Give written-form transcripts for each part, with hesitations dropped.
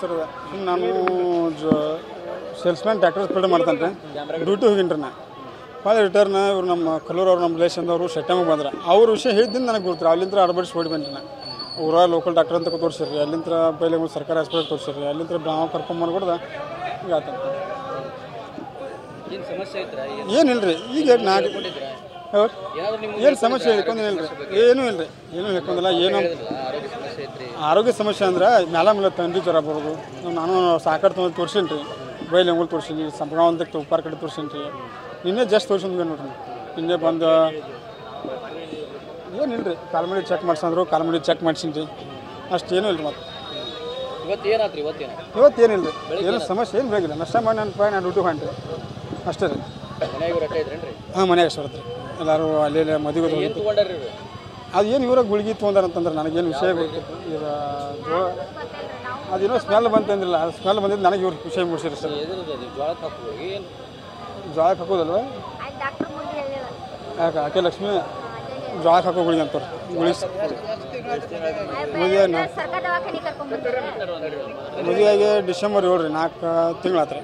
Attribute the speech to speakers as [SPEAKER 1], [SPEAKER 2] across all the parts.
[SPEAKER 1] sir ನಾನು salesman tractor field ಮಾಡ್ತಾನೆ duty ಹೋಗಿನ್ರಿ ನಾ ಭಾಳ ರಿಟರ್ನ್ ಇವ್ರು ನಮ್ಮ ಕಲ್ಲೂರವ್ರು ನಮ್ಮ ರಿಲೇಷನ್ದವರು ಸೆಟ್ಟಮ್ಗೆ ಬಂದ್ರೆ ಅವ್ರ ವಿಷಯ ಹೇಳಿದ್ದೀನಿ ನನಗೆ ಗೊತ್ತಿರ ಅಲ್ಲಿಂದ ಅಡ್ಬಡಿಸಿ ಓಡಿ ಬಂದ್ರಿ ನಾ ಊರ ಲೋಕಲ್ ಡಾಕ್ಟರ್ ಅಂತ ತೋರಿಸಿರಿ ಅಲ್ಲಿಂದ ಪೈಲೆ ಸರ್ಕಾರಿ ಹಾಸ್ಪಿಟಲ್ ತೋರಿಸಿರಿ ಅಲ್ಲಿಂದ ನಾವು ಕರ್ಕೊಂಬಂದು ಕೊಡ್ದ ಈಗ ಆತ ಏನಿಲ್ಲ ರೀ ಈಗ ಏನು ಸಮಸ್ಯೆ ಹೇಳ್ಕೊಂಡಿಲ್ಲ ರೀ ಏನೂ ಇಲ್ಲ ರೀ ಏನೂ ಹೇಳ್ಕೊಂಡಿಲ್ಲ ಏನು ಆರೋಗ್ಯ ಸಮಸ್ಯೆ ಅಂದ್ರೆ ಮೇಲೆ ತಂಡಿ ಜ್ವರ ಬರೋದು ನಾನು ಸಾಕರ್ ತೊಗೊಂಡು ತೋರಿಸೀನಿ ರೀ ಬೈಲ್ ಅಂಗುಲ್ ತೋರಿಸೀನಿ ಸಂಪಗಾಂವ್ ಅಂತ ಉಪ್ಪಾರ ಕಡೆ ತೋರಿಸೀನಿ ರೀ ನಿನ್ನೆ ಜಸ್ಟ್ ತೋರಿಸಿದ್ವಿ ನೋಡ್ರಿ ನಿನ್ನೆ ಬಂದು ಏನಿಲ್ಲ ರೀ ಕಾಲ್ಮಡಿ ಚೆಕ್ ಮಾಡ್ಸಂದ್ರು ಕಾಲ್ಮಡಿ ಚೆಕ್ ಮಾಡ್ಸೀನಿ ರೀ ಅಷ್ಟು ಏನೂ ಇಲ್ಲ ರೀ ಮತ್ತೆ ಇವತ್ತೇನಿಲ್ಲ ರೀ ಏನು ಸಮಸ್ಯೆ ಏನು ಬೇಕಿಲ್ಲ ನಷ್ಟ ಮಾಡಿ ನಾನು ಡ್ಯೂಟಿ ಹೊಂಟ್ರಿ ಅಷ್ಟೇ ರೀ ಹಾಂ ಮನೆಯಾಗ ಅಷ್ಟು ಬರುತ್ತೆ ರೀ ಎಲ್ಲರೂ ಅಲ್ಲಿ ಮದುವೆ ಅದು ಏನು ಇವ್ರಾಗ ಗುಳಿಗೆ ತೊಗೊಂಡಾರಂತಂದ್ರೆ ನನಗೇನು ವಿಷಯ ಗೊತ್ತಿತ್ತು ಈಗ ಅದೇನೋ ಸ್ಮೆಲ್ ಬಂತಂದ್ರಿಲ್ಲ ಅದು ಸ್ಮೆಲ್ ಬಂದಿದ್ದು ನನಗೆ ಇವ್ರು ವಿಷಯ ಮುಗಿಸಿರಿ ಸರ್ ಜೋಳಕ್ಕೆ ಹಾಕೋದಲ್ವ ಯಾಕೆ ಆಕೆ ಲಕ್ಷ್ಮಿ ಜೋಳಕ್ಕೆ ಹಾಕೋ ಗುಳಿಗೆ ಅಂತಾರೆ ಮದುವೆಗೆ ಡಿಸೆಂಬರ್ 7 ರೀ 4 ತಿಂಗಳಾತ್ರಿ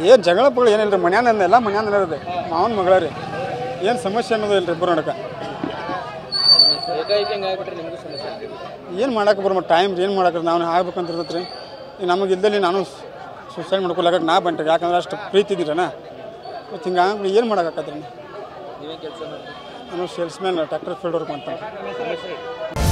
[SPEAKER 1] ಏನು ಜಗಳ ಪಗಳು ಏನಿಲ್ಲ ರೀ ಮನ್ಯಾನ ಎಲ್ಲ ಮನ್ಯಾನ ಇರೋದು ಮಾವನ ಮಗಳ ರೀ ಏನು ಸಮಸ್ಯೆ ಅನ್ನೋದು ಇಲ್ಲ ರೀ ಇಬ್ಬರು ನಡಕ ಏನು ಮಾಡಕ್ಕೆ ಬರೋ ಟೈಮ್ ಏನು ಮಾಡಕ್ಕೆ ನಾವು ಆಗ್ಬೇಕಂತ ಇರ್ತೈತೆ ರೀ ಈಗ ನಮಗೆ ಇದ್ದಲ್ಲಿ ನಾನು ಸೂಸೈಡ್ ಮಾಡ್ಕೊಳಕ್ಕೆ ನಾ ಬಂಟ್ರಿ ಯಾಕಂದ್ರೆ ಅಷ್ಟು ಪ್ರೀತಿ ಇದ್ದೀರಣ್ಣ ಮತ್ತು ಹಿಂಗೆ ಏನು ಮಾಡೋಕ್ಕಾಗತ್ತೆ ರೀ ನಾನು ಸೇಲ್ಸ್ಮ್ಯಾನ್ ಟ್ಯಾಕ್ಟರ್ ಫೀಲ್ಡ್ ವರ್ಕ್ ಮಾಡ್ತಾನೆ